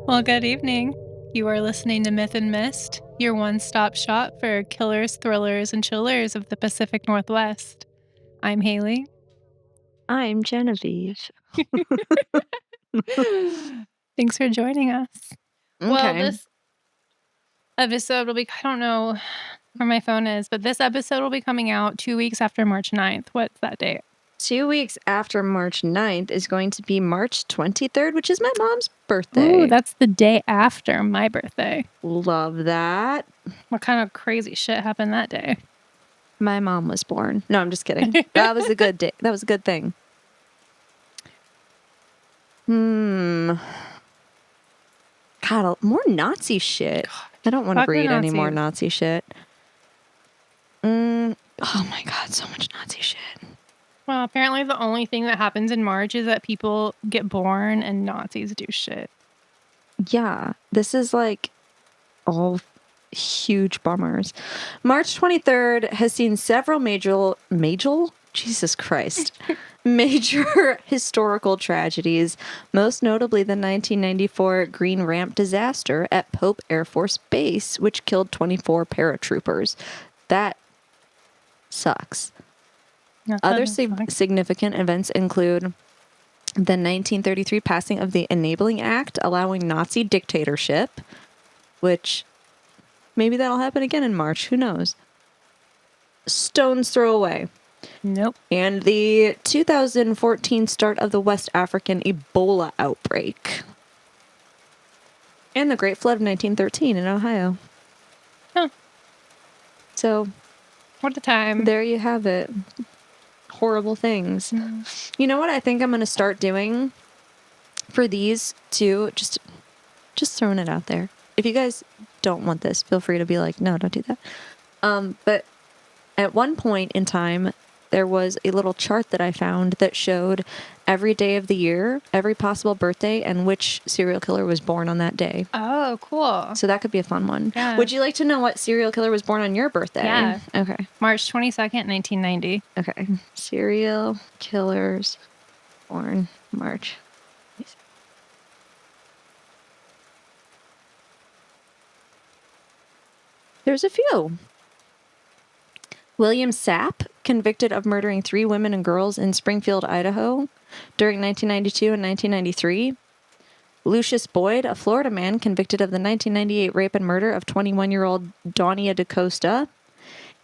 Well, good evening. You are listening to Myth and Mist, your one-stop shop for killers, thrillers, and chillers of the Pacific Northwest. I'm Haley. I'm Genevieve. Thanks for joining us. Okay. Well, this episode will be, I don't know where my phone is, but this episode will be coming out 2 weeks after March 9th. What's that date? 2 weeks after March 9th is going to be March 23rd, which is my mom's birthday. Ooh, that's the day after my birthday. Love that. What kind of crazy shit happened that day? My mom was born. No, I'm just kidding. That was a good day. That was a good thing. God, more Nazi shit. I don't want to read any more Nazi shit. Oh my God, so much Nazi shit. Well, apparently the only thing that happens in March is that people get born and Nazis do shit. Yeah, this is like all huge bummers. March 23rd has seen several major historical tragedies, most notably the 1994 Green Ramp disaster at Pope Air Force Base, which killed 24 paratroopers. That sucks. Other significant events include the 1933 passing of the Enabling Act, allowing Nazi dictatorship, which maybe that'll happen again in March. Who knows? Stone's throw away. Nope. And the 2014 start of the West African Ebola outbreak. And the Great Flood of 1913 in Ohio. Huh. So, what a time. There you have it. Horrible things. You know what I think I'm going to start doing for these two? Just throwing it out there. If you guys don't want this, feel free to be like, no, don't do that. But at one point in time, there was a little chart that I found that showed every day of the year, every possible birthday, and which serial killer was born on that day. Oh, cool. So that could be a fun one. Yeah. Would you like to know what serial killer was born on your birthday? Yeah. Okay. March 22nd, 1990. Okay. Serial killers born March. There's a few. William Sapp, convicted of murdering 3 women and girls in Springfield, Idaho, during 1992 and 1993. Lucius Boyd, a Florida man, convicted of the 1998 rape and murder of 21-year-old Donia DaCosta.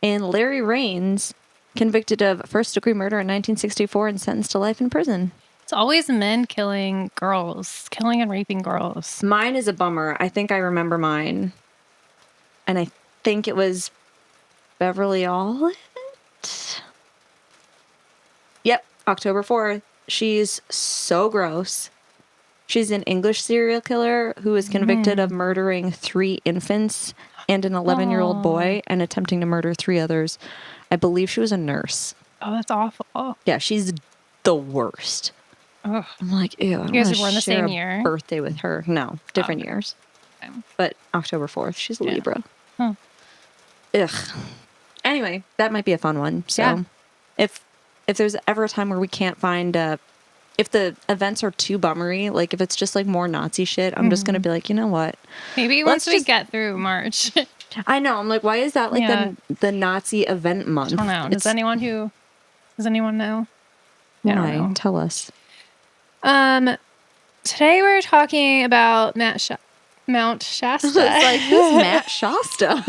And Larry Raines, convicted of first-degree murder in 1964 and sentenced to life in prison. It's always men killing girls, killing and raping girls. Mine is a bummer. I think I remember mine. And I think it was Beverly Allitt? Yep, October 4th. She's so gross. She's an English serial killer who was convicted of murdering 3 infants and an 11-year-old boy and attempting to murder 3 others. I believe she was a nurse. Oh, that's awful. Yeah, she's the worst. Ugh. I'm like, ew, I don't you guys want were born the same year? Birthday with her. No, different years. Okay. But October 4th, she's a Libra. Huh. Ugh. Anyway, that might be a fun one. So if there's ever a time where we can't find if the events are too bummery, like if it's just like more Nazi shit, I'm just going to be like, you know what? Maybe once we get through March. I know. I'm like, why is that like the Nazi event month? I don't know. Does anyone know? Why? I don't know. Tell us. Today we're talking about Mount Shasta. It's like, who's Mt Shasta?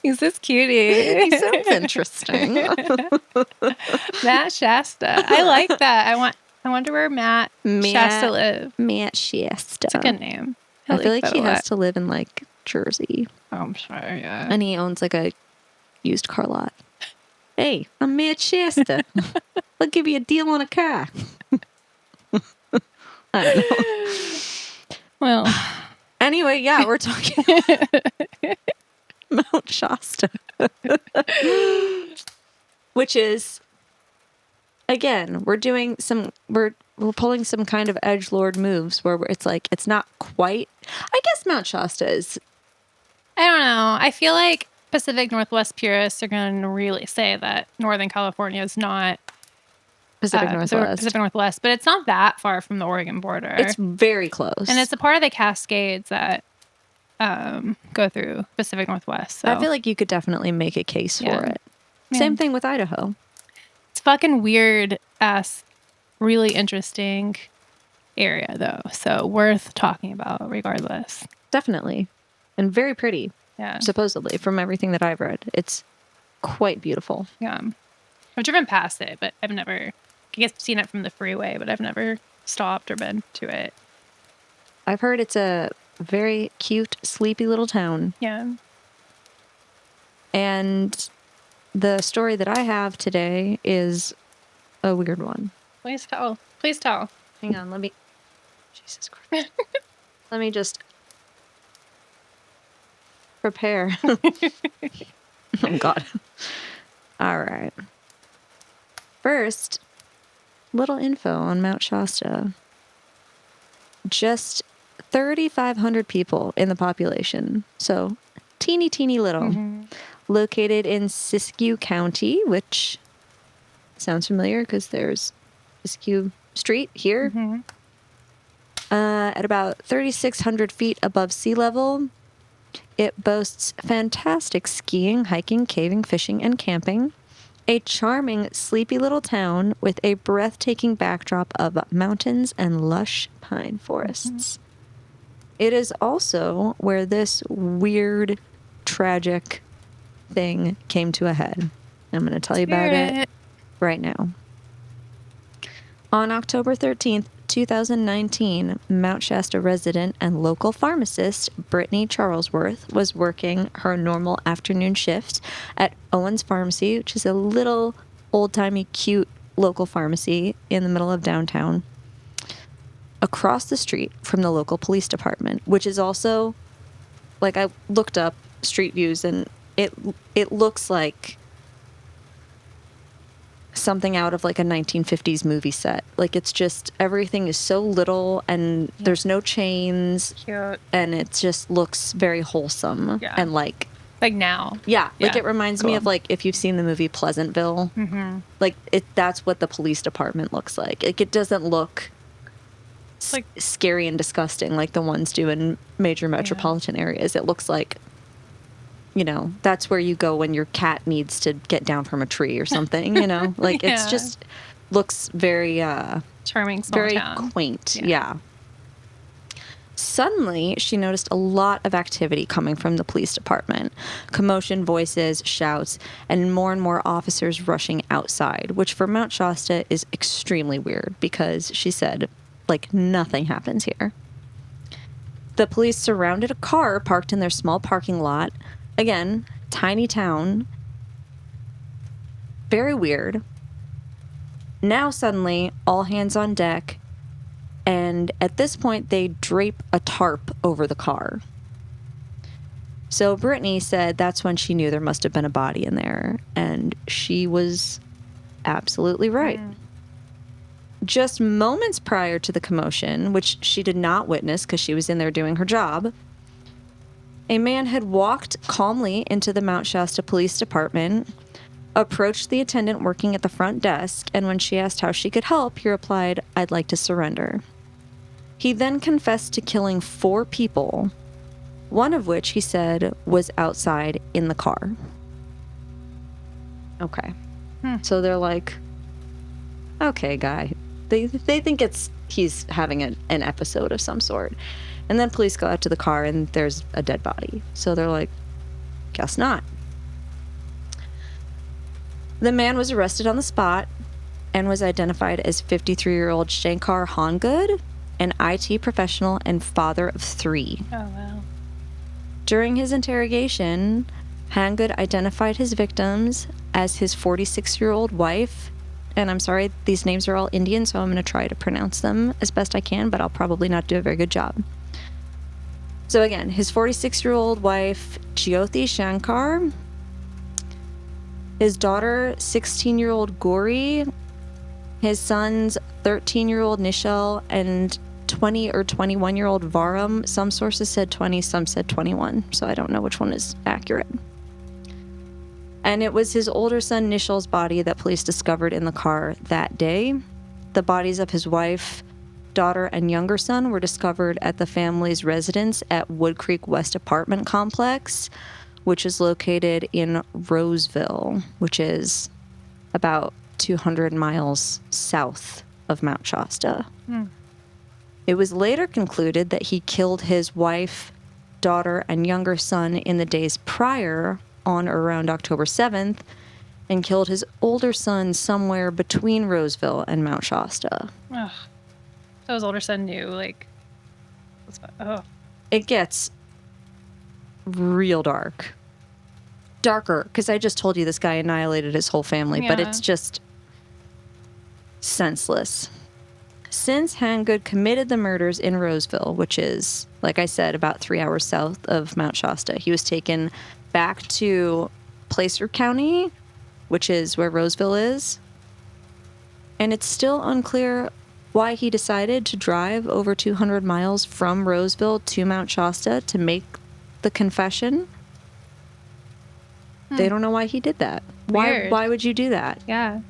He's this cutie. He sounds interesting. Mt Shasta. I like that. I wonder where Mt Shasta live. Mt Shasta. It's a good name. I feel like he has to live in like Jersey. Oh, I'm sure, yeah. And he owns like a used car lot. Hey, I'm Mt Shasta. I'll give you a deal on a car. I don't know. Well, anyway, yeah, we're talking Mt Shasta, which is, again, we're pulling some kind of edgelord moves where it's like it's not quite. I guess Mt Shasta is. I don't know. I feel like Pacific Northwest purists are going to really say that Northern California is not Pacific Northwest. Pacific Northwest, but it's not that far from the Oregon border. It's very close. And it's a part of the Cascades that go through Pacific Northwest. So. I feel like you could definitely make a case for it. Yeah. Same thing with Idaho. It's fucking weird ass, really interesting area though. So worth talking about regardless. Definitely. And very pretty. Yeah. Supposedly, from everything that I've read. It's quite beautiful. Yeah. I've driven past it, but I've never, I guess I've seen it from the freeway, but I've never stopped or been to it. I've heard it's a very cute, sleepy little town. Yeah. And the story that I have today is a weird one. Please tell. Please tell. Hang on, let me... Jesus Christ. Let me just... prepare. Oh, God. All right. First, little info on Mount Shasta. Just 3,500 people in the population. So, teeny little. Mm-hmm. Located in Siskiyou County, which sounds familiar because there's Siskiyou Street here. Mm-hmm. At about 3,600 feet above sea level. It boasts fantastic skiing, hiking, caving, fishing, and camping. A charming, sleepy little town with a breathtaking backdrop of mountains and lush pine forests. Mm-hmm. It is also where this weird, tragic thing came to a head. I'm going to tell you about it right now. On October 13th, 2019, Mount Shasta resident and local pharmacist Brittany Charlesworth was working her normal afternoon shift at Owens Pharmacy, which is a little old-timey, cute local pharmacy in the middle of downtown, across the street from the local police department, which is also, like, I looked up street views, and it looks like something out of like a 1950s movie set. Like, it's just, everything is so little, and there's no chains. Cute. And it just looks very wholesome. Yeah. And like now. Yeah. Like, it reminds me of, like, if you've seen the movie Pleasantville. Mm-hmm. Like, that's what the police department looks like. Like, it doesn't look like scary and disgusting like the ones do in major metropolitan areas. It looks like, you know, that's where you go when your cat needs to get down from a tree or something, you know? Like, it's just looks very charming, small very town. Quaint. Yeah. Suddenly, she noticed a lot of activity coming from the police department. Commotion, voices, shouts, and more officers rushing outside, which for Mount Shasta is extremely weird because she said, like, nothing happens here. The police surrounded a car parked in their small parking lot. Again, tiny town. Very weird. Now suddenly, all hands on deck. And at this point, they drape a tarp over the car. So Brittany said that's when she knew there must have been a body in there. And she was absolutely right. Mm. Just moments prior to the commotion, which she did not witness because she was in there doing her job, a man had walked calmly into the Mount Shasta Police Department, approached the attendant working at the front desk, and when she asked how she could help, he replied, "I'd like to surrender." He then confessed to killing 4 people, one of which he said was outside in the car. Okay. So they're like, okay, guy. They think he's having an episode of some sort. And then police go out to the car and there's a dead body. So they're like, guess not. The man was arrested on the spot and was identified as 53-year-old Shankar Hangud, an IT professional and father of 3. Oh, wow. During his interrogation, Hangud identified his victims as his 46-year-old wife, and I'm sorry, these names are all Indian, so I'm going to try to pronounce them as best I can, but I'll probably not do a very good job. So again, his 46-year-old wife, Jyoti Shankar, his daughter, 16-year-old Gauri, his sons, 13-year-old Nishal, and 20 or 21-year-old Varam. Some sources said 20, some said 21, so I don't know which one is accurate. And it was his older son, Nishal's body that police discovered in the car that day. The bodies of his wife, daughter, and younger son were discovered at the family's residence at Wood Creek West Apartment Complex, which is located in Roseville, which is about 200 miles south of Mount Shasta. It was later concluded that he killed his wife, daughter, and younger son in the days prior, on or around October 7th, and killed his older son somewhere between Roseville and Mount Shasta. Ugh. So his older son knew, like, It gets real dark. Darker, because I just told you this guy annihilated his whole family, but it's just senseless. Since Hangud committed the murders in Roseville, which is, like I said, about 3 hours south of Mount Shasta, he was taken back to Placer County, which is where Roseville is. And it's still unclear why he decided to drive over 200 miles from Roseville to Mount Shasta to make the confession. They don't know why he did that. Why would you do that? Yeah.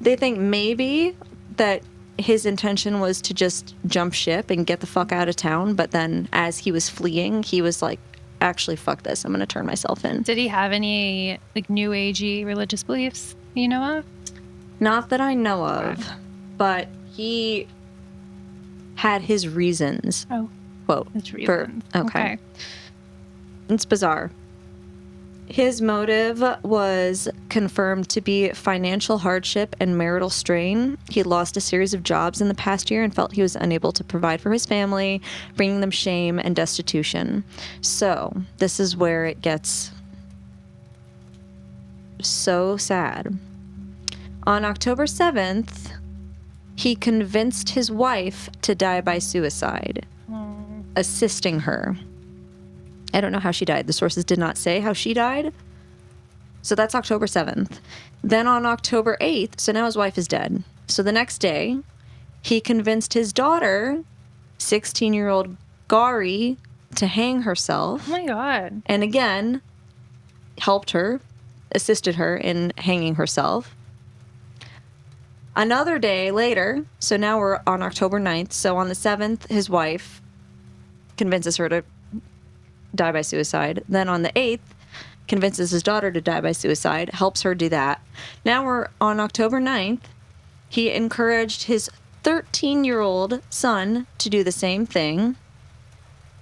They think maybe that his intention was to just jump ship and get the fuck out of town, but then as he was fleeing, he was like, actually, fuck this, I'm going to turn myself in. Did he have any, like, new agey religious beliefs you know of? Not that I know of, but he had his reasons. Oh. Quote. His reasons. Okay. It's bizarre. His motive was confirmed to be financial hardship and marital strain. He lost a series of jobs in the past year and felt he was unable to provide for his family, bringing them shame and destitution. So, this is where it gets so sad. On October 7th, he convinced his wife to die by suicide, assisting her. I don't know how she died. The sources did not say how she died. So that's October 7th. Then on October 8th, so now his wife is dead. So the next day, he convinced his daughter, 16-year-old Gari, to hang herself. Oh my God. And again, helped her, assisted her in hanging herself. Another day later, so now we're on October 9th. So on the 7th, his wife convinces her to die by suicide. Then on the 8th, convinces his daughter to die by suicide, helps her do that. Now we're on October 9th. He encouraged his 13-year-old son to do the same thing.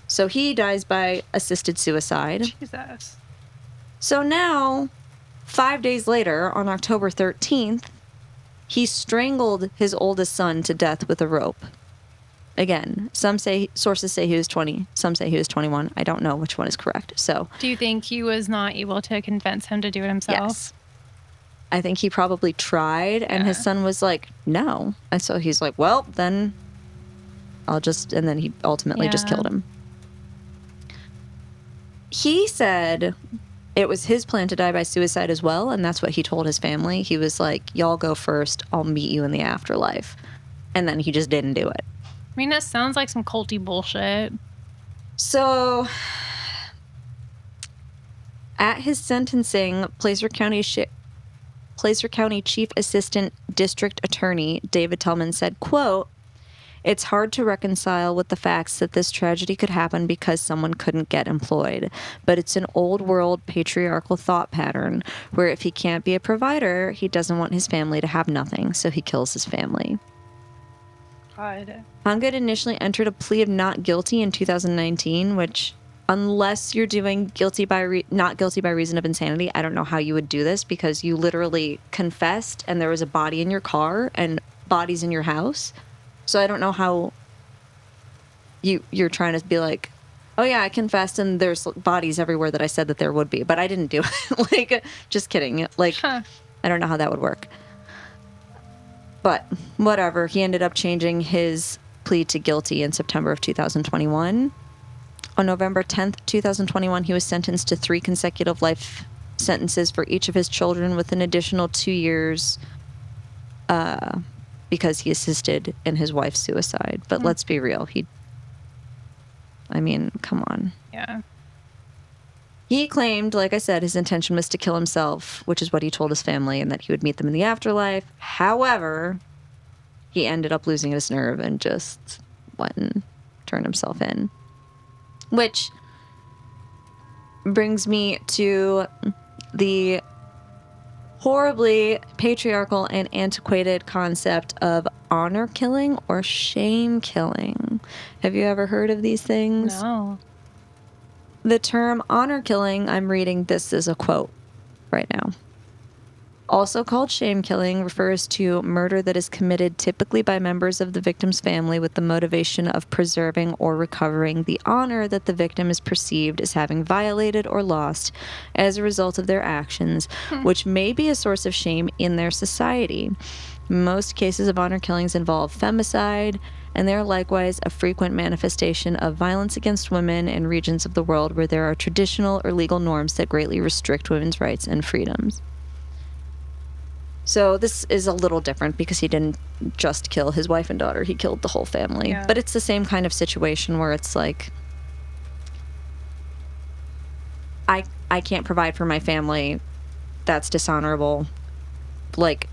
So he dies by assisted suicide. Jesus. So now, 5 days later, on October 13th, he strangled his oldest son to death with a rope. Again, sources say he was 20, some say he was 21. I don't know which one is correct. So, do you think he was not able to convince him to do it himself? Yes. I think he probably tried, and his son was like, no. And so he's like, well, then and then he ultimately just killed him. He said it was his plan to die by suicide as well, and that's what he told his family. He was like, y'all go first, I'll meet you in the afterlife. And then he just didn't do it. I mean, that sounds like some culty bullshit. So, at his sentencing, Placer County Chief Assistant District Attorney David Tillman said, quote, "It's hard to reconcile with the facts that this tragedy could happen because someone couldn't get employed. But it's an old world patriarchal thought pattern where if he can't be a provider, he doesn't want his family to have nothing, so he kills his family." God. Hangud initially entered a plea of not guilty in 2019, which, unless you're doing not guilty by reason of insanity, I don't know how you would do this because you literally confessed and there was a body in your car and bodies in your house. So I don't know how you're trying to be like, oh yeah, I confessed and there's bodies everywhere that I said that there would be, but I didn't do it. Like, just kidding. Like, I don't know how that would work. But whatever, he ended up changing his plea to guilty in September of 2021. On November 10th, 2021, he was sentenced to 3 consecutive life sentences for each of his children with an additional 2 years because he assisted in his wife's suicide. But let's be real. Come on. Yeah. He claimed, like I said, his intention was to kill himself, which is what he told his family, and that he would meet them in the afterlife. However, he ended up losing his nerve and just went and turned himself in. Which brings me to the horribly patriarchal and antiquated concept of honor killing or shame killing. Have you ever heard of these things? No. The term honor killing, I'm reading this as a quote right now. Also called shame killing, refers to murder that is committed typically by members of the victim's family with the motivation of preserving or recovering the honor that the victim is perceived as having violated or lost as a result of their actions, which may be a source of shame in their society. Most cases of honor killings involve femicide, and they are likewise a frequent manifestation of violence against women in regions of the world where there are traditional or legal norms that greatly restrict women's rights and freedoms. So this is a little different because he didn't just kill his wife and daughter. He killed the whole family. Yeah. But it's the same kind of situation where it's like, I can't provide for my family. That's dishonorable. Like,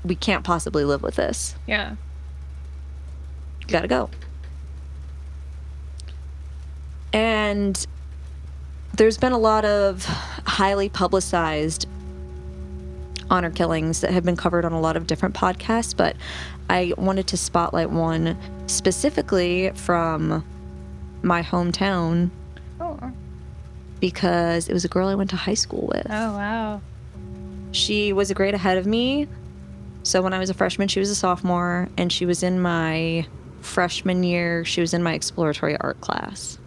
we can't possibly live with this. Yeah. You gotta go. And there's been a lot of highly publicized honor killings that have been covered on a lot of different podcasts, but I wanted to spotlight one specifically from my hometown because it was a girl I went to high school with. Oh, wow. She was a grade ahead of me. So when I was a freshman, she was a sophomore, and she was in my freshman year. She was in my exploratory art class.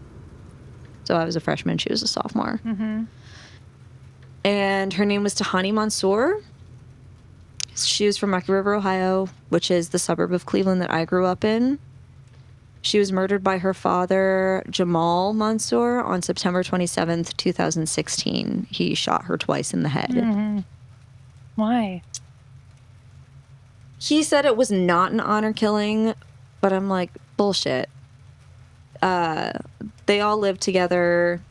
So I was a freshman, she was a sophomore. Mm-hmm. And her name was Tahani Mansour. She was from Rocky River, Ohio, which is the suburb of Cleveland that I grew up in. She was murdered by her father, Jamal Mansour, on September 27th, 2016. He shot her twice in the head. Mm-hmm. Why? He said it was not an honor killing, but I'm like, bullshit. They all lived together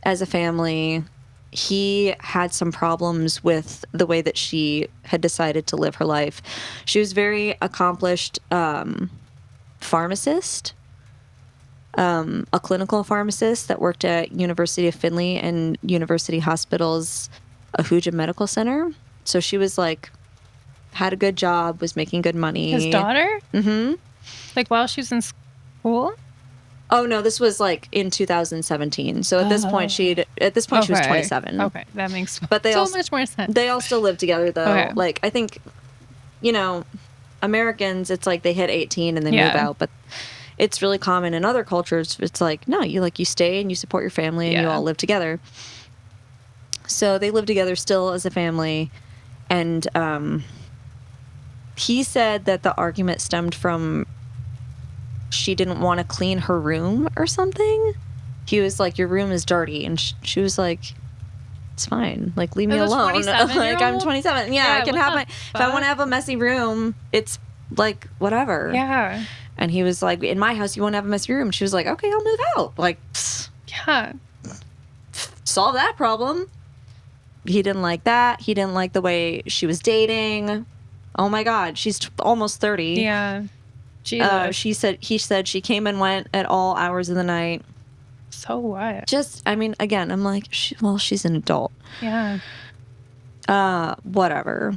as a family. He had some problems with the way that she had decided to live her life. She was very accomplished pharmacist, a clinical pharmacist that worked at University of Findlay and University Hospital's Ahuja Medical Center. So she was like, had a good job, was making good money. His daughter? Mm-hmm. Like while she was in school? Oh no, this was like in 2017. So at this point, she was 27. Okay, that makes but they so all, much more sense. They all still live together though. Okay. Like I think, Americans, it's like they hit 18 and they move out, but it's really common in other cultures. It's like no, you stay and you support your family and you all live together. So they live together still as a family, and he said that the argument stemmed from she didn't want to clean her room or something. He was like, your room is dirty. And she was like, it's fine. Like, leave me alone. Like, I'm 27. Yeah, I can have if I want to have a messy room, it's like, whatever. Yeah. And he was like, in my house, you won't have a messy room. She was like, okay, I'll move out. Like, yeah. Solve that problem. He didn't like that. He didn't like the way she was dating. Oh my God, she's almost 30. Yeah. He said she came and went at all hours of the night. So what? Just, I mean, again, I'm like, she's an adult. Yeah. Whatever.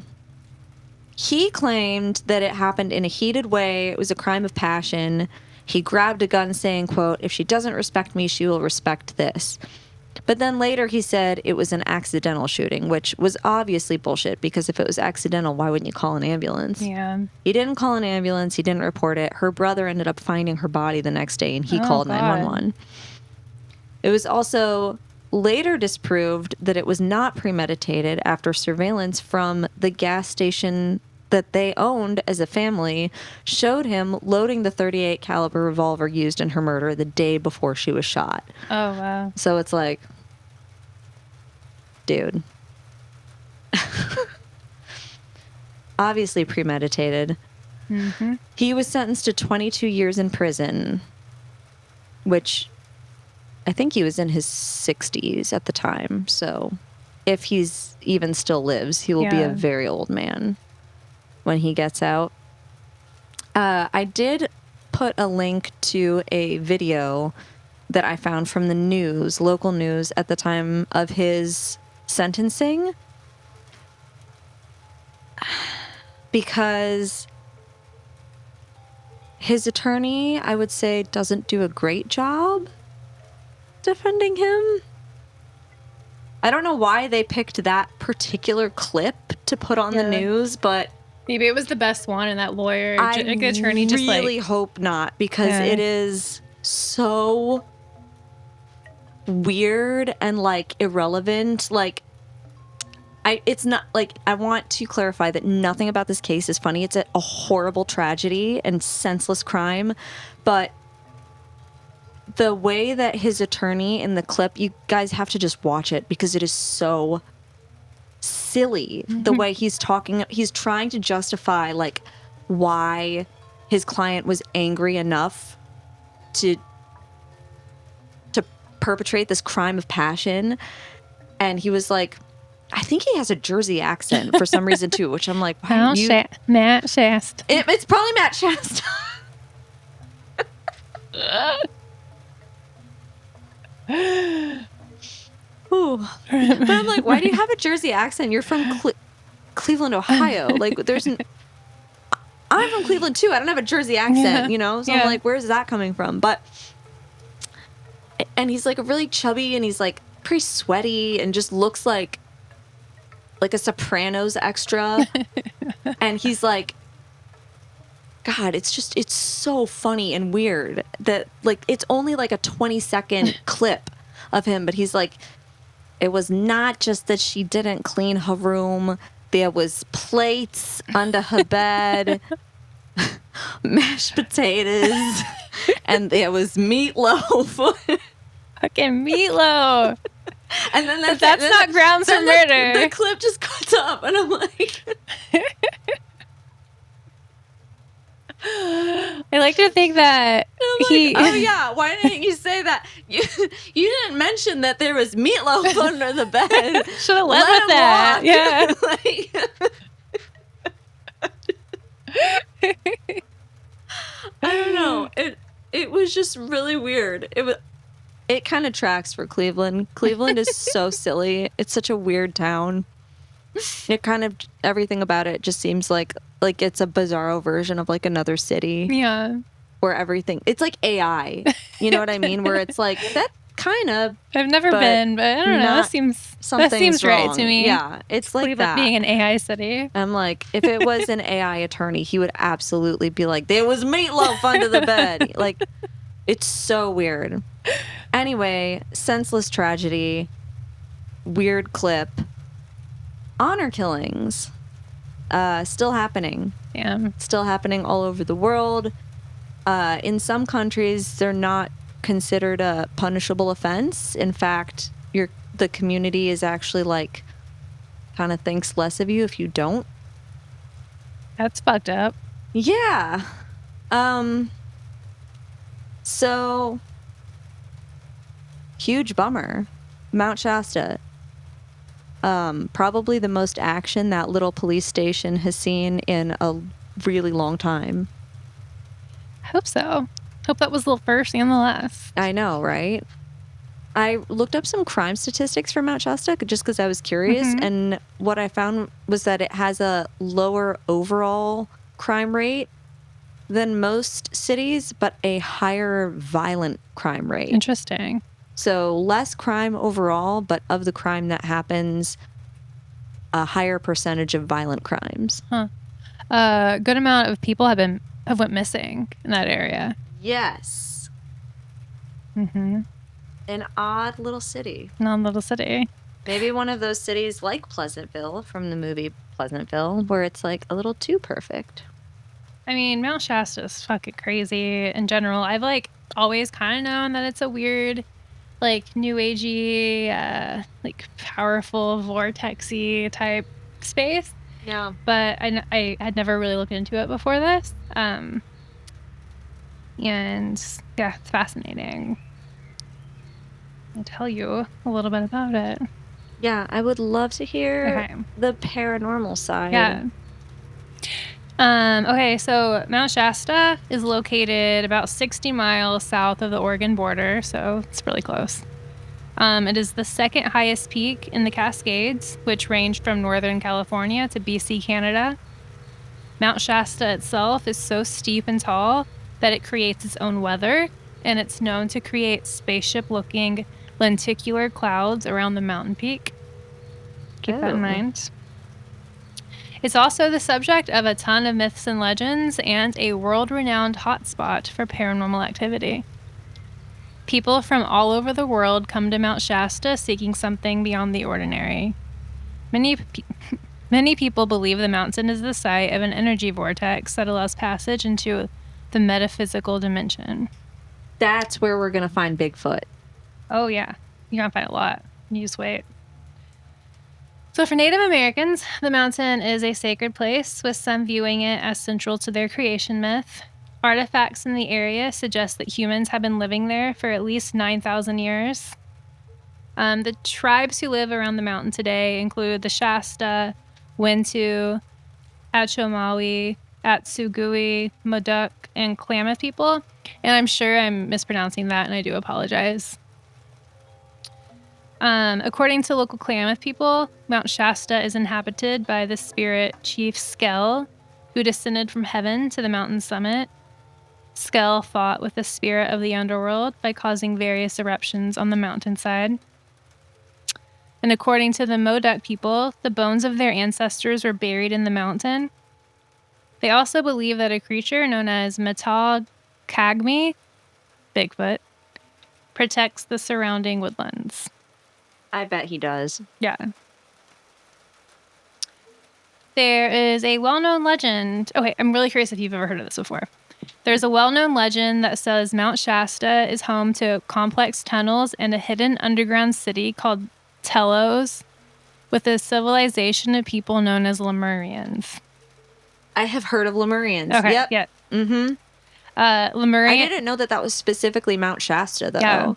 He claimed that it happened in a heated way. It was a crime of passion. He grabbed a gun saying, quote, if she doesn't respect me, she will respect this. But then later he said it was an accidental shooting, which was obviously bullshit because if it was accidental, why wouldn't you call an ambulance? Yeah. He didn't call an ambulance. He didn't report it. Her brother ended up finding her body the next day and he called 911. It was also later disproved that it was not premeditated after surveillance from the gas station that they owned as a family showed him loading the .38 caliber revolver used in her murder the day before she was shot. Oh, wow. So it's like, dude. Obviously premeditated. Mm-hmm. He was sentenced to 22 years in prison, which I think he was in his 60s at the time. So if he's even still lives, he will be a very old man when he gets out. I did put a link to a video that I found from the news, local news, at the time of his sentencing, because his attorney, I would say, doesn't do a great job defending him. I don't know why they picked that particular clip to put on the news, but maybe it was the best one, and that lawyer, attorney, just really hope not, because it is so weird and like irrelevant. Like, it's not like, I want to clarify that nothing about this case is funny. It's a horrible tragedy and senseless crime, but the way that his attorney in the clip, you guys have to just watch it because it is so silly. The way he's talking, he's trying to justify like why his client was angry enough to perpetrate this crime of passion. And he was like, I think he has a Jersey accent for some reason too, which I'm like, why Mt Shasta. It's probably Mt Shasta. Ooh. But I'm like, why do you have a Jersey accent? You're from Cleveland, Ohio. Like, I'm from Cleveland too. I don't have a Jersey accent, you know? So I'm like, where's that coming from? And he's like really chubby, and he's like pretty sweaty, and just looks like a Sopranos extra. And he's like, God, it's so funny and weird that like it's only like a 20-second clip of him, but he's like, it was not just that she didn't clean her room. There was plates under her bed, mashed potatoes, and there was meatloaf. Fucking meatloaf. And then that's not grounds for murder. The clip just cuts up, and I'm like, I like to think that oh yeah, why didn't you say that? You didn't mention that there was meatloaf under the bed. Should have led with that. Yeah. I don't know. It was just really weird. It kind of tracks for Cleveland. Cleveland is so silly. It's such a weird town. It kind of, everything about it just seems like it's a bizarro version of like another city. Yeah. Where everything, it's like AI. You know what I mean? Where it's like, that kind of. I've never been, but I don't know. That seems right to me. Yeah. It's like Cleveland that. being an AI city. I'm like, if it was an AI attorney, he would absolutely be like, there was meatloaf under the bed. Like, it's so weird. Anyway, senseless tragedy, weird clip, honor killings, still happening. Yeah. Still happening all over the world. In some countries, they're not considered a punishable offense. In fact, the community is actually like kind of thinks less of you if you don't. That's fucked up. Yeah. So huge bummer. Mount Shasta. Probably the most action that little police station has seen in a really long time. I hope so. Hope that was the first and the last. I know, right? I looked up some crime statistics for Mount Shasta just because I was curious, and what I found was that it has a lower overall crime rate than most cities, but a higher violent crime rate. Interesting. So less crime overall, but of the crime that happens, a higher percentage of violent crimes. Huh. A good amount of people have went missing in that area. Yes. An odd little city. Non-little city. Maybe one of those cities like Pleasantville from the movie Pleasantville, where it's like a little too perfect. I mean, Mount Shasta is fucking crazy in general. I've like always kind of known that it's a weird, like new agey, like powerful vortexy type space. Yeah. But I had never really looked into it before this. And yeah, it's fascinating. and tell you a little bit about it. Yeah, I would love to hear the paranormal side. Yeah. Okay, so Mount Shasta is located about 60 miles south of the Oregon border, so it's really close. It is the second highest peak in the Cascades, which range from Northern California to BC, Canada. Mount Shasta itself is so steep and tall that it creates its own weather, and it's known to create spaceship-looking lenticular clouds around the mountain peak. Keep that in mind. It's also the subject of a ton of myths and legends and a world-renowned hotspot for paranormal activity. People from all over the world come to Mount Shasta seeking something beyond the ordinary. Many people believe the mountain is the site of an energy vortex that allows passage into the metaphysical dimension. That's where we're going to find Bigfoot. Oh, yeah. You're going to find a lot. You just wait. So for Native Americans, the mountain is a sacred place, with some viewing it as central to their creation myth. Artifacts in the area suggest that humans have been living there for at least 9,000 years. The tribes who live around the mountain today include the Shasta, Wintu, Achomawi, Atsugui, Modoc, and Klamath people. And I'm sure I'm mispronouncing that, and I do apologize. According to local Klamath people, Mount Shasta is inhabited by the spirit Chief Skell, who descended from heaven to the mountain's summit. Skell fought with the spirit of the underworld by causing various eruptions on the mountainside. And according to the Modoc people, the bones of their ancestors were buried in the mountain. They also believe that a creature known as Kagmi, Bigfoot, protects the surrounding woodlands. I bet he does. Yeah. There is a well-known legend. Okay, I'm really curious if you've ever heard of this before. There's a well-known legend that says Mount Shasta is home to complex tunnels and a hidden underground city called Telos, with a civilization of people known as Lemurians. I have heard of Lemurians. Okay, yep. Yeah. Mm-hmm. Lemurian. I didn't know that was specifically Mount Shasta, though. Yeah.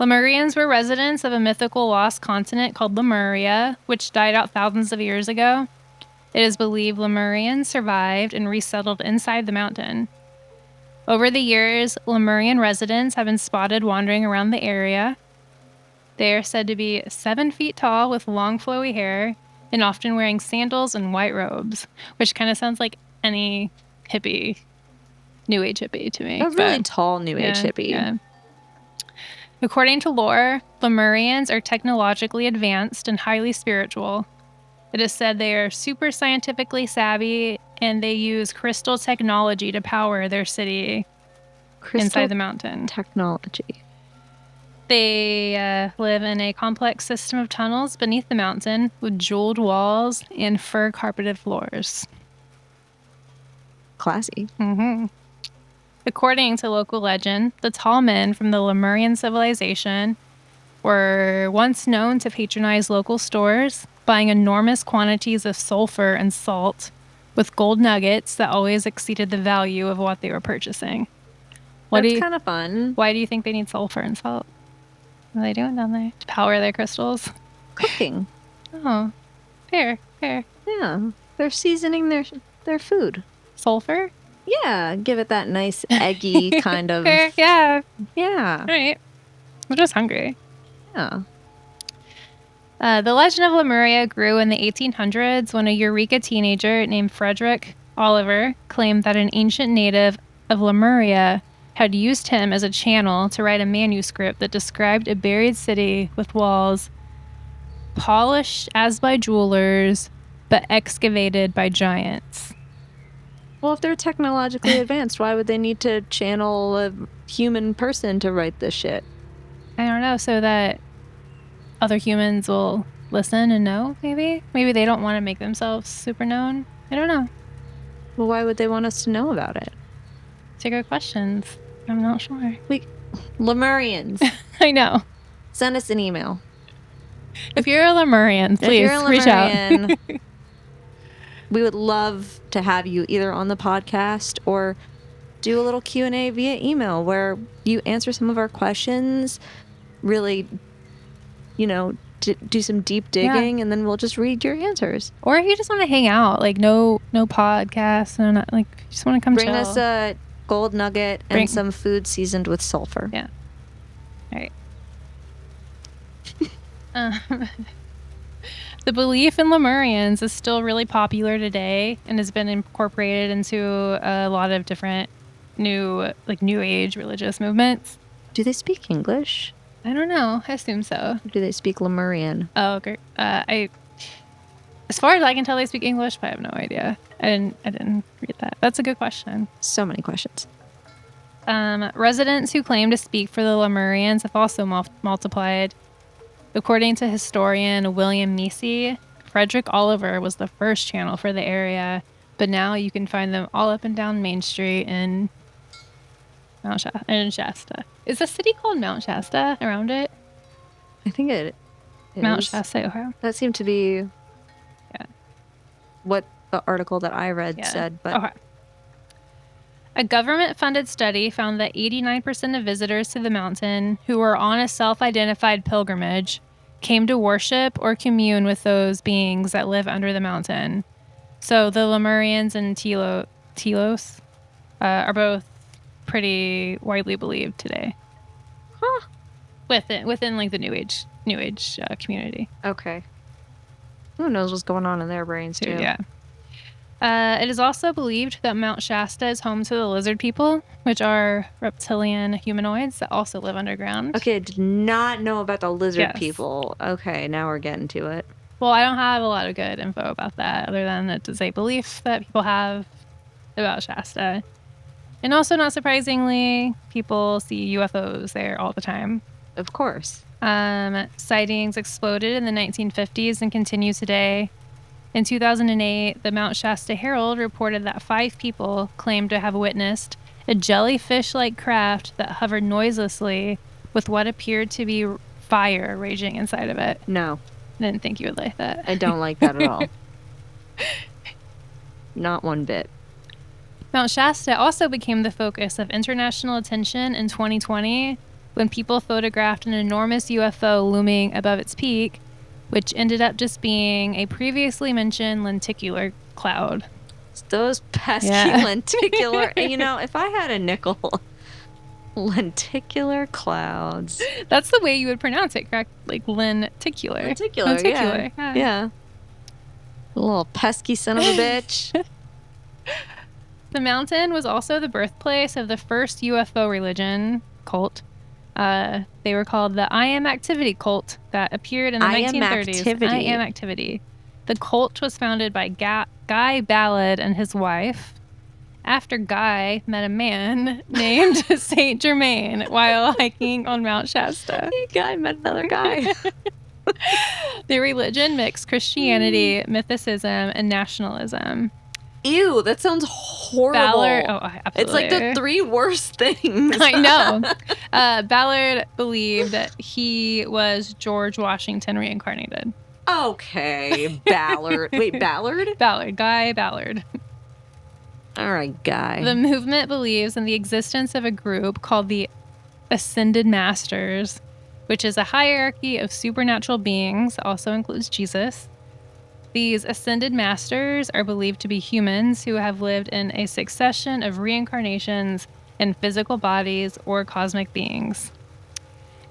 Lemurians were residents of a mythical lost continent called Lemuria, which died out thousands of years ago. It is believed Lemurians survived and resettled inside the mountain. Over the years, Lemurian residents have been spotted wandering around the area. They are said to be 7 feet tall with long flowy hair and often wearing sandals and white robes, which kind of sounds like any hippie, New Age hippie to me. A really tall New Age hippie. Yeah. According to lore, Lemurians are technologically advanced and highly spiritual. It is said they are super scientifically savvy and they use crystal technology to power their city inside the mountain. Technology. They live in a complex system of tunnels beneath the mountain with jeweled walls and fur-carpeted floors. Classy. Mm-hmm. According to local legend, the tall men from the Lemurian civilization were once known to patronize local stores, buying enormous quantities of sulfur and salt with gold nuggets that always exceeded the value of what they were purchasing. That's kind of fun. Why do you think they need sulfur and salt? What are they doing down there? To power their crystals? Cooking. Oh, fair. Yeah, they're seasoning their food. Sulfur? Yeah, give it that nice eggy kind of... Fair, yeah. Yeah. All right. I'm just hungry. Yeah. The legend of Lemuria grew in the 1800s when a Eureka teenager named Frederick Oliver claimed that an ancient native of Lemuria had used him as a channel to write a manuscript that described a buried city with walls polished as by jewelers, but excavated by giants. Well, if they're technologically advanced, why would they need to channel a human person to write this shit? I don't know, so that other humans will listen and know, maybe? Maybe they don't want to make themselves super known. I don't know. Well, why would they want us to know about it? It's a good questions. I'm not sure. Lemurians. I know. Send us an email. If you're a Lemurian, please reach out. We would love to have you either on the podcast or do a little Q&A via email where you answer some of our questions. really, do some deep digging, and then we'll just read your answers. Or if you just want to hang out, like no podcasts, and not, like you just want to come Bring chill. us a gold nugget and some food seasoned with sulfur. Yeah. All right. The belief in Lemurians is still really popular today and has been incorporated into a lot of different new age religious movements. Do they speak English? I don't know. I assume so. Do they speak Lemurian? Oh, great. As far as I can tell, they speak English, but I have no idea. I didn't read that. That's a good question. So many questions. Residents who claim to speak for the Lemurians have also multiplied. According to historian William Measy, Frederick Oliver was the first channel for the area, but now you can find them all up and down Main Street in Shasta. Is the city called Mount Shasta around it? I think it is. Mount Shasta, Ohio. That seemed to be what the article that I read said. But okay. A government-funded study found that 89% of visitors to the mountain who were on a self-identified pilgrimage came to worship or commune with those beings that live under the mountain. So the Lemurians and Telos are both pretty widely believed today. Huh. Within like the New Age community. Okay. Who knows what's going on in their brains too? Yeah. It is also believed that Mount Shasta is home to the lizard people, which are reptilian humanoids that also live underground. Okay, I did not know about the lizard people. Okay, now we're getting to it. Well, I don't have a lot of good info about that, other than it is a belief that people have about Shasta. And also, not surprisingly, people see UFOs there all the time. Of course. Sightings exploded in the 1950s and continue today. In 2008, the Mount Shasta Herald reported that 5 people claimed to have witnessed a jellyfish-like craft that hovered noiselessly with what appeared to be fire raging inside of it. No. I didn't think you would like that. I don't like that at all. Not one bit. Mount Shasta also became the focus of international attention in 2020 when people photographed an enormous UFO looming above its peak, which ended up just being a previously mentioned lenticular cloud. It's those pesky lenticular... if I had a nickel... Lenticular clouds. That's the way you would pronounce it, correct? Like lenticular. Lenticular, yeah. A little pesky son of a bitch. The mountain was also the birthplace of the first UFO religion cult. They were called the I Am Activity cult that appeared in the 1930s. I Am Activity. The cult was founded by Guy Ballard and his wife, after Guy met a man named Saint Germain while hiking on Mount Shasta. Guy met another guy. The religion mixed Christianity, mythicism, and nationalism. Ew, that sounds horrible. Ballard, absolutely. It's like the 3 worst things. I know. Ballard believed that he was George Washington reincarnated. Okay, Ballard. Wait, Ballard? Ballard, Guy Ballard. All right, Guy. The movement believes in the existence of a group called the Ascended Masters, which is a hierarchy of supernatural beings, also includes Jesus. These Ascended Masters are believed to be humans who have lived in a succession of reincarnations in physical bodies or cosmic beings.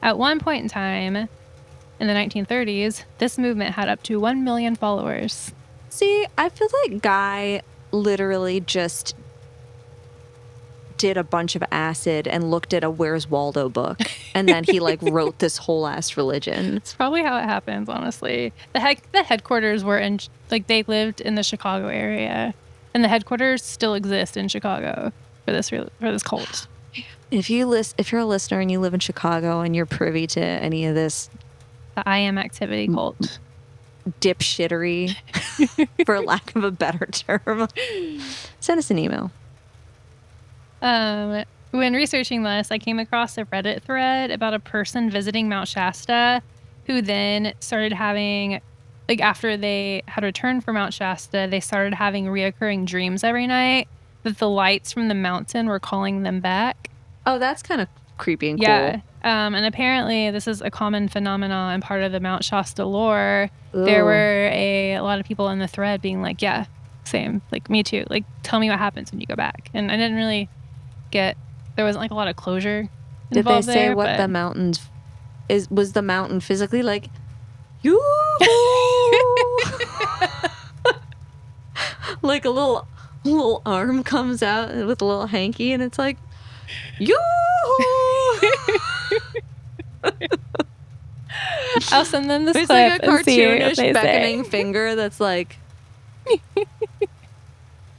At one point in time, in the 1930s, this movement had up to 1 million followers. See, I feel like Guy literally just did a bunch of acid and looked at a Where's Waldo book, and then he wrote this whole ass religion. It's probably how it happens, honestly. The headquarters were in they lived in the Chicago area, and the headquarters still exist in Chicago for this cult. If you're a listener and you live in Chicago and you're privy to any of this, the I Am Activity cult dipshittery, for lack of a better term, send us an email. When researching this, I came across a Reddit thread about a person visiting Mount Shasta who then started having, after they had returned from Mount Shasta, they started having reoccurring dreams every night that the lights from the mountain were calling them back. Oh, that's kind of creepy and cool. Yeah. And apparently this is a common phenomenon and part of the Mount Shasta lore. Ooh. There were a lot of people in the thread being like, yeah, same. Like, me too. Like, tell me what happens when you go back. And I didn't really there wasn't like a lot of closure Did they involved say there, what but the mountains was the mountain physically like? You like a little arm comes out with a little hanky, and it's like, you. I'll send them this It's clip like a and see what cartoonish they beckoning say. finger that's like,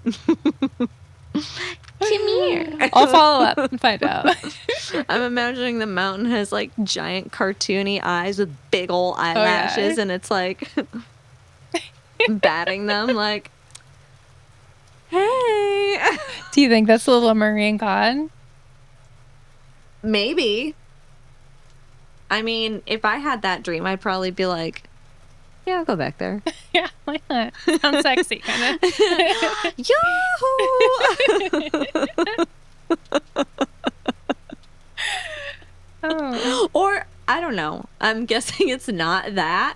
come here. I'll follow up and find out. I'm imagining the mountain has like giant cartoony eyes with big old eyelashes, and it's like batting them like, hey. Do you think that's a little Lemurian god? Maybe. I mean, if I had that dream, I'd probably be like, yeah, I'll go back there. Yeah, why not? Sounds sexy, kind of. Oh. Or, I don't know. I'm guessing it's not that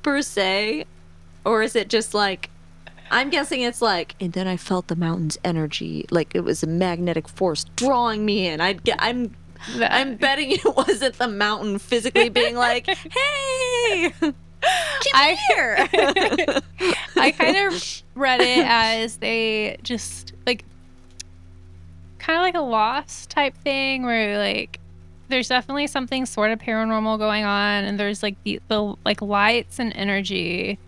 per se. Or is it just like, I'm guessing it's like, and then I felt the mountain's energy, like it was a magnetic force drawing me in. I'm betting it wasn't the mountain physically being like, hey, come here. I kind of read it as they just like kind of like a Lost type thing where like there's definitely something sort of paranormal going on, and there's like the like lights and energy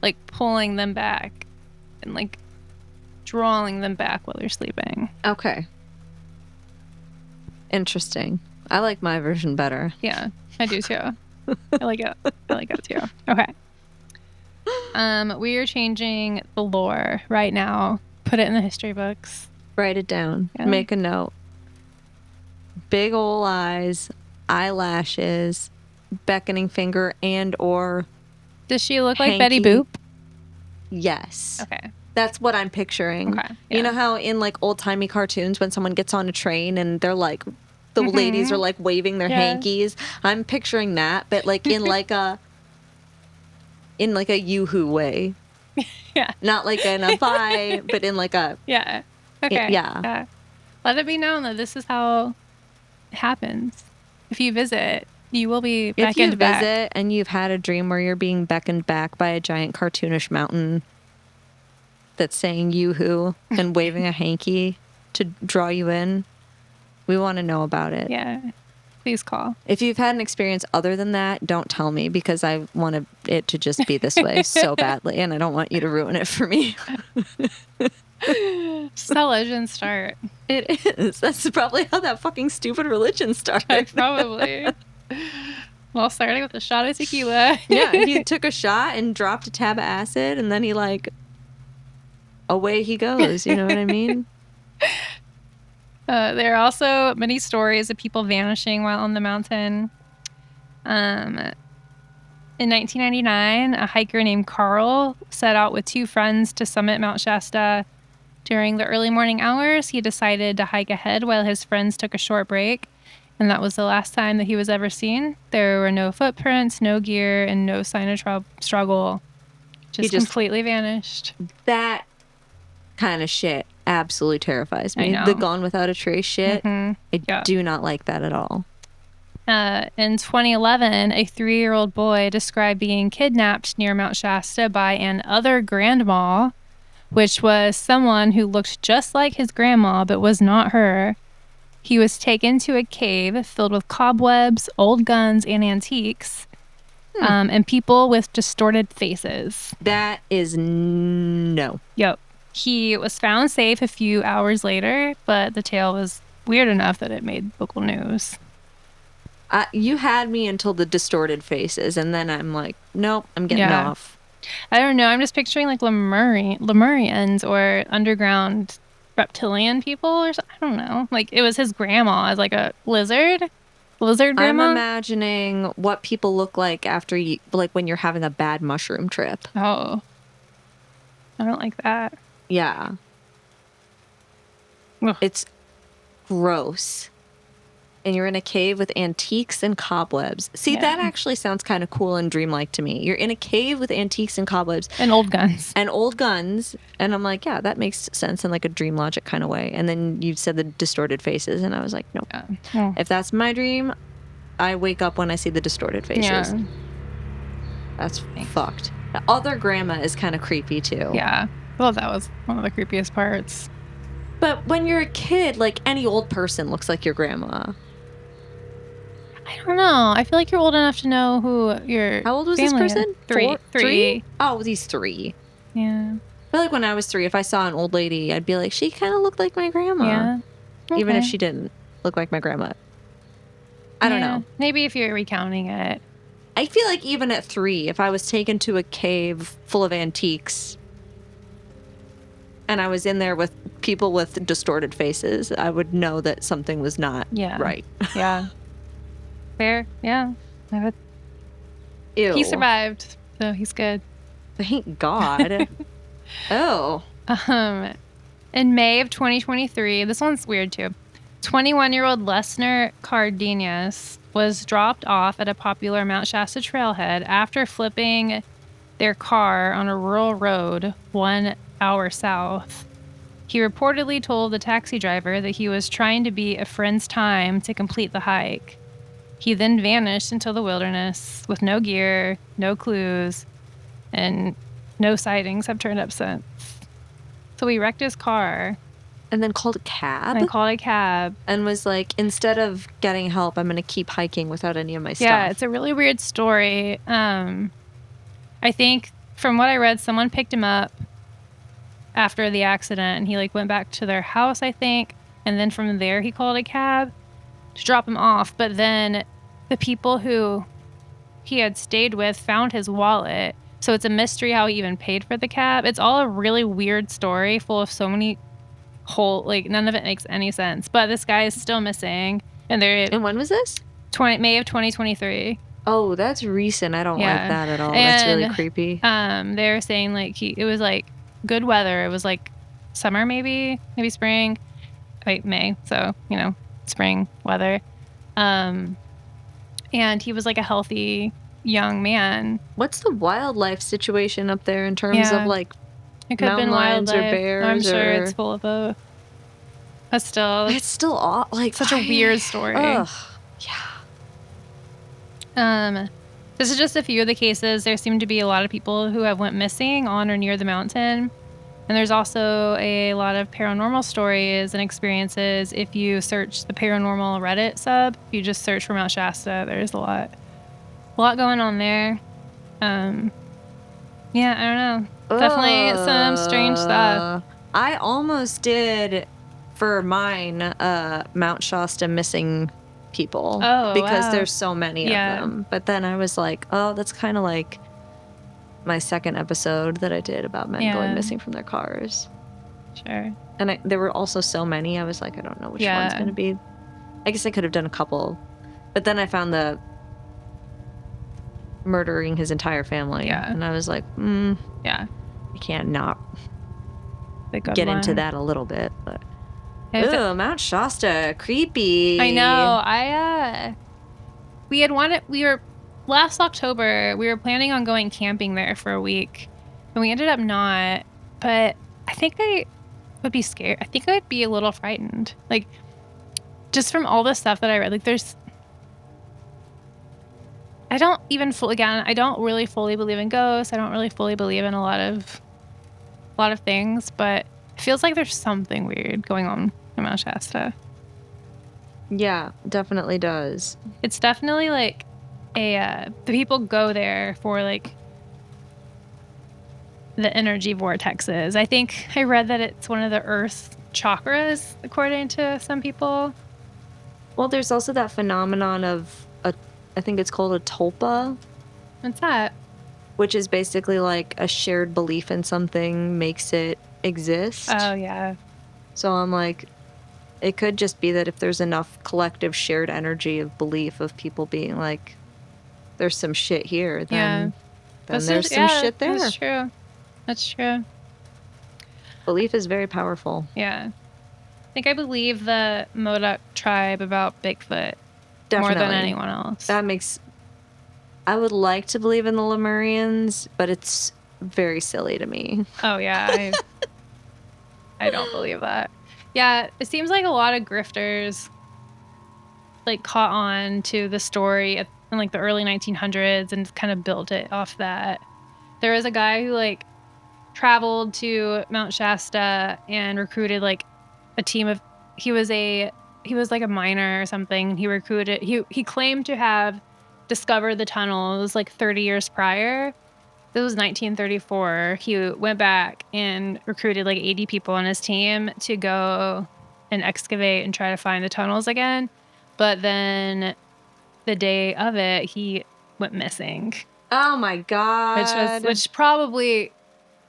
like pulling them back and like drawing them back while they're sleeping. Okay. Interesting. I like my version better. Yeah, I do too. I like it. I like it too. Okay. We are changing the lore right now. Put it in the history books. Write it down. Yeah. Make a note. Big ol' eyes, eyelashes, beckoning finger, and or does she look hanky. like Betty Boop? Yes. Okay. That's what I'm picturing. Okay. Yeah. You know how in like old-timey cartoons when someone gets on a train and they're like, the ladies are like waving their hankies? I'm picturing that, but like in like a yoo-hoo way. Yeah. Not like in a bye, but in like a... Yeah. Okay. Yeah. Let it be known that this is how it happens. If you visit, you will be beckoned back. If you visit and you've had a dream where you're being beckoned back by a giant cartoonish mountain that's saying yoo-hoo and waving a hanky to draw you in, we want to know about it. Yeah. Please call. If you've had an experience other than that, don't tell me, because I want it to just be this way so badly, and I don't want you to ruin it for me. Just how legends start. It is. That's probably how that fucking stupid religion started. Probably. Well, starting with a shot of tequila. Yeah, he took a shot and dropped a tab of acid, and then he like, away he goes. You know what I mean? There are also many stories of people vanishing while on the mountain. In 1999, a hiker named Carl set out with 2 friends to summit Mount Shasta. During the early morning hours, he decided to hike ahead while his friends took a short break, and that was the last time that he was ever seen. There were no footprints, no gear, and no sign of struggle. Just completely vanished. That kind of shit absolutely terrifies me. I know. The gone without a trace shit. Mm-hmm. I do not like that at all. In 2011, a 3-year-old boy described being kidnapped near Mount Shasta by an other grandma, which was someone who looked just like his grandma but was not her. He was taken to a cave filled with cobwebs, old guns, and antiques, and people with distorted faces. That is no. Yep. He was found safe a few hours later, but the tale was weird enough that it made local news. You had me until the distorted faces, and then I'm like, nope, I'm getting off. I don't know. I'm just picturing like Lemurians or underground reptilian people or something. I don't know. Like it was his grandma as like a lizard grandma. I'm imagining what people look like after you, like when you're having a bad mushroom trip. Oh, I don't like that. Yeah. Ugh. It's gross. And you're in a cave with antiques and cobwebs. See, that actually sounds kind of cool and dreamlike to me. You're in a cave with antiques and cobwebs. And old guns. And old guns. And I'm like, yeah, that makes sense in like a dream logic kind of way. And then you said the distorted faces. And I was like, nope. Yeah. If that's my dream, I wake up when I see the distorted faces. Yeah. That's fucked. The other grandma is kind of creepy too. Yeah. Well, that was one of the creepiest parts. But when you're a kid, like any old person looks like your grandma. I don't know. I feel like you're old enough to know who your How old was this person? Is. Three. Oh, he's 3. Yeah. I feel like when I was 3, if I saw an old lady, I'd be like, she kind of looked like my grandma. Yeah. Okay. Even if she didn't look like my grandma. I don't know. Maybe if you're recounting it. I feel like even at 3, if I was taken to a cave full of antiques and I was in there with people with distorted faces, I would know that something was not right. Yeah. Fair. Yeah. Ew. He survived, so he's good. Thank God. Oh. In May of 2023, this one's weird too. 21-year-old Lesnar Cardenas was dropped off at a popular Mount Shasta trailhead after flipping their car on a rural road 1 hour south. He reportedly told the taxi driver that he was trying to beat a friend's time to complete the hike. He then vanished into the wilderness with no gear, no clues, and no sightings have turned up since. So he wrecked his car. And then called a cab? And was like, instead of getting help, I'm going to keep hiking without any of my stuff. Yeah, it's a really weird story. I think from what I read, someone picked him up after the accident and he like went back to their house, I think. And then from there, he called a cab to drop him off. But then the people who he had stayed with found his wallet. So it's a mystery how he even paid for the cab. It's all a really weird story full of so many none of it makes any sense. But this guy is still missing. And when was this? May of 2023. Oh, that's recent. I don't like that at all. That's really creepy. They're saying like it was like good weather. It was like summer, maybe spring. Wait, May. So, spring weather. And he was like a healthy young man. What's the wildlife situation up there in terms of like it could have been lions wildlife or bears? I'm sure it's full of it's still like such a weird story. Ugh. Yeah. This is just a few of the cases. There seem to be a lot of people who have went missing on or near the mountain. And there's also a lot of paranormal stories and experiences. If you search the paranormal Reddit sub, if you just search for Mount Shasta, there's a lot going on there. Yeah, I don't know. Definitely some strange stuff. I almost did for mine Mount Shasta missing people because there's so many of them. But then I was like, oh, that's kind of like my second episode that I did about men going missing from their cars. Sure. And there were also so many. I was like, I don't know which one's going to be. I guess I could have done a couple. But then I found the murdering his entire family. Yeah. And I was like, yeah, I can't not get into that a little bit. But Mount Shasta, creepy. I know. Last October, we were planning on going camping there for a week, and we ended up not, but I think I would be scared. I think I would be a little frightened. Like, just from all the stuff that I read, like I don't really fully believe in ghosts. I don't really fully believe in a lot of things, but it feels like there's something weird going on in Mount Shasta. Yeah, definitely does. It's definitely like the people go there for like the energy vortexes. I think I read that it's one of the earth chakras, according to some people. Well, there's also that phenomenon of I think it's called a tulpa. What's that? Which is basically like a shared belief in something makes it exist. Oh, yeah. So I'm like, it could just be that if there's enough collective shared energy of belief of people being like, there's some shit here, then there's some shit there. That's true. Belief is very powerful. Yeah. think I believe the Modoc tribe about Bigfoot more than Definitely. anyone else. I would like to believe in the Lemurians, but it's very silly to me. Oh yeah, I don't believe that. Yeah, it seems like a lot of grifters like caught on to the story in like the early 1900s and kind of built it off that. There was a guy who like traveled to Mount Shasta and recruited like a team of he was like a miner or something. He claimed to have discovered the tunnels like 30 years prior. This was 1934. He went back and recruited like 80 people on his team to go and excavate and try to find the tunnels again. But then the day of it, he went missing. Oh my God. Which probably,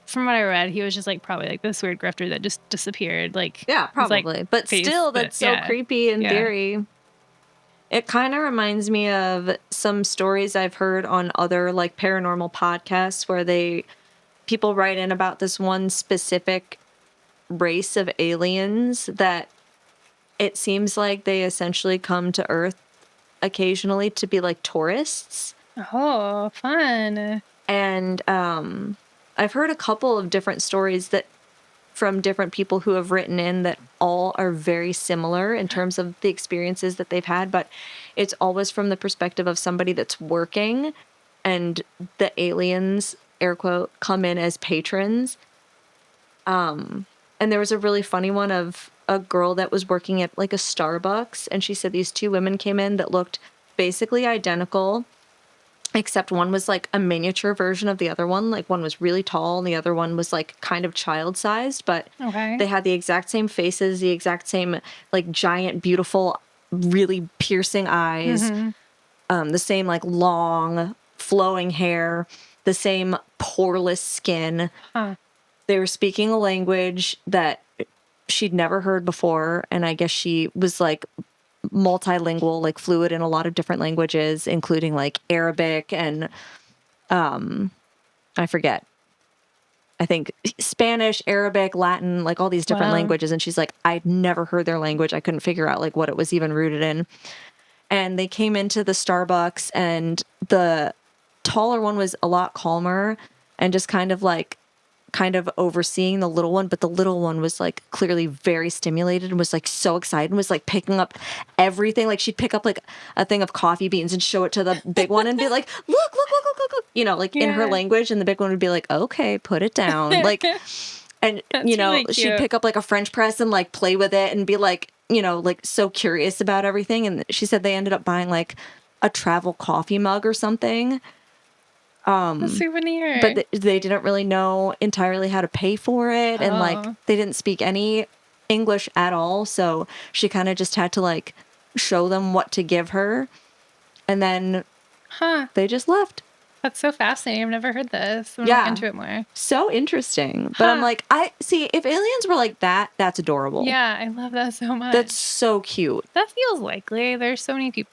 from what I read, he was just like probably like this weird grifter that just disappeared. Like, yeah, probably. Like, but still, that's so creepy in theory. It kind of reminds me of some stories I've heard on other like paranormal podcasts where people write in about this one specific race of aliens that it seems like they essentially come to Earth occasionally to be like tourists. Oh, fun. And I've heard a couple of different stories from different people who have written in that all are very similar in terms of the experiences that they've had, but it's always from the perspective of somebody that's working and the aliens, air quote, come in as patrons. And there was a really funny one of a girl that was working at like a Starbucks, and she said these two women came in that looked basically identical, except one was like a miniature version of the other one. Like one was really tall and the other one was like kind of child-sized, but they had the exact same faces, the exact same like giant, beautiful, really piercing eyes, the same like long, flowing hair, the same poreless skin. They were speaking a language that she'd never heard before, and I guess she was like multilingual, like fluid in a lot of different languages, including like Arabic and I forget. I think Spanish, Arabic, Latin, like all these different languages. And she's like, I'd never heard their language. I couldn't figure out like what it was even rooted in. And they came into the Starbucks, and the taller one was a lot calmer and just kind of overseeing the little one, but the little one was like clearly very stimulated and was like so excited and was like picking up everything. Like she'd pick up like a thing of coffee beans and show it to the big one and be like, look, you know, like in her language, and the big one would be like, okay, put it down. Like, and you know, really she'd pick up like a French press and like play with it and be like, you know, like so curious about everything. And she said they ended up buying like a travel coffee mug or something. A souvenir. But they didn't really know entirely how to pay for it. And like, they didn't speak any English at all. So she kind of just had to like show them what to give her. And then they just left. That's so fascinating. I've never heard this. I'm gonna look into it more. So interesting. But I'm like, if aliens were like that, that's adorable. Yeah, I love that so much. That's so cute. That feels likely. There's so many people.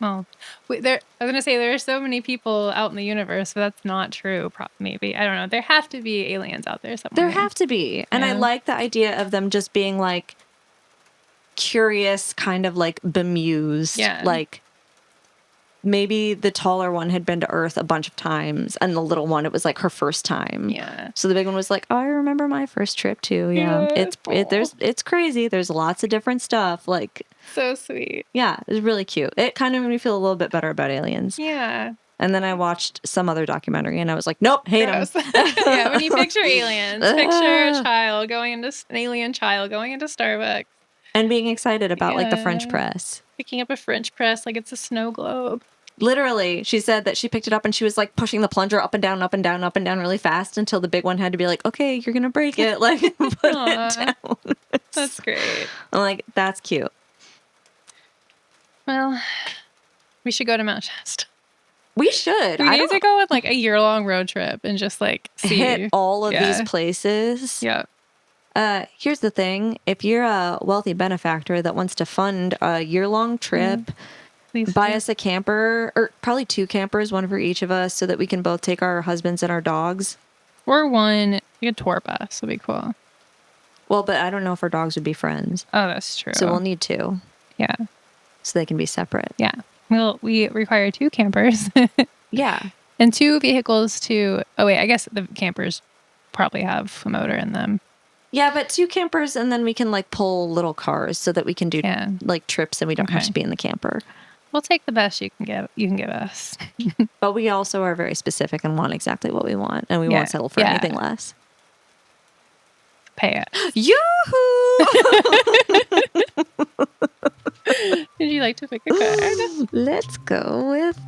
Well, I was going to say there are so many people out in the universe, but that's not true. Maybe. I don't know. There have to be aliens out there somewhere. There have to be. And I like the idea of them just being like curious, kind of like bemused. Yeah. Like maybe the taller one had been to Earth a bunch of times, and the little one, it was like her first time. Yeah. So the big one was like, oh, I remember my first trip too. Yeah. It's crazy. There's lots of different stuff. Like, so sweet. Yeah, it was really cute. It kind of made me feel a little bit better about aliens. Yeah. And then I watched some other documentary, and I was like, nope, hate them. Yeah, when you picture aliens, picture an alien child going into Starbucks. And being excited about like the French press. Picking up a French press like it's a snow globe. Literally, she said that she picked it up and she was like pushing the plunger up and down, up and down, up and down really fast until the big one had to be like, okay, you're going to break it. Like, put it down. That's great. I'm like, that's cute. Well, we should go to Mount Shasta. We should. We need to go with like a year-long road trip and just like hit all of these places. Yeah. Here's the thing. If you're a wealthy benefactor that wants to fund a year-long trip, buy us a camper, or probably 2 campers, one for each of us, so that we can both take our husbands and our dogs. Or one, like a tour bus would be cool. Well, but I don't know if our dogs would be friends. Oh, that's true. So we'll need 2. Yeah. So they can be separate. Yeah. We require 2 campers. Yeah. And 2 vehicles to... Oh, wait. I guess the campers probably have a motor in them. Yeah, but 2 campers, and then we can, like, pull little cars so that we can do, like, trips and we don't have to be in the camper. We'll take the best you can give us. But we also are very specific and want exactly what we want, and we won't settle for anything less. Pay it. Yoo-hoo! Would you like to pick a card? Let's go with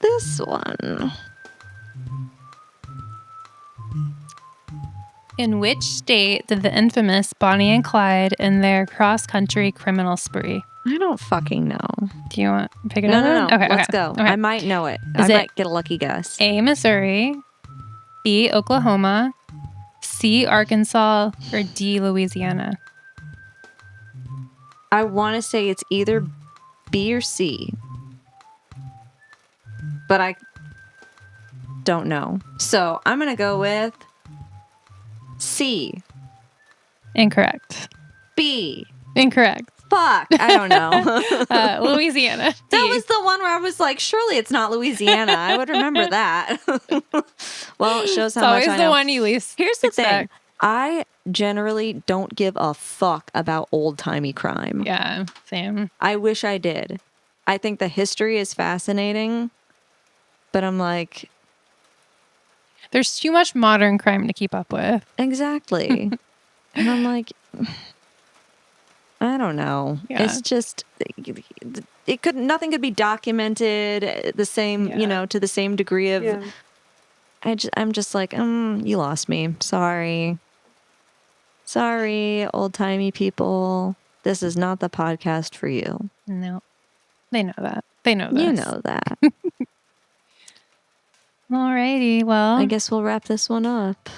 this one. In which state did the infamous Bonnie and Clyde end their cross-country criminal spree? I don't fucking know. Do you want to pick another one? No. Okay, let's go. Okay. I might know it. I might get a lucky guess. A, Missouri, B, Oklahoma, C, Arkansas, or D, Louisiana? I want to say it's either B or C, but I don't know. So I'm going to go with C. Incorrect. B. Incorrect. Fuck. I don't know. Louisiana. That was the one where I was like, surely it's not Louisiana. I would remember that. Well, it shows how much I know. It's always the one you least Here's the thing. I generally don't give a fuck about old-timey crime. Yeah, same. I wish I did. I think the history is fascinating, but I'm like... There's too much modern crime to keep up with. Exactly. And I'm like... I don't know. Yeah. It's just... Nothing could be documented the same, to the same degree of... Yeah. I'm just like, you lost me. Sorry, old-timey people. This is not the podcast for you. No. They know that. They know this. You know that. Alrighty, well. I guess we'll wrap this one up.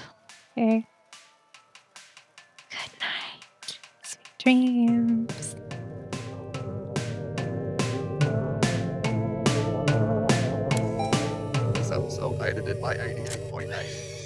Okay. Good night. Sweet dreams. This episode edited by 88.9.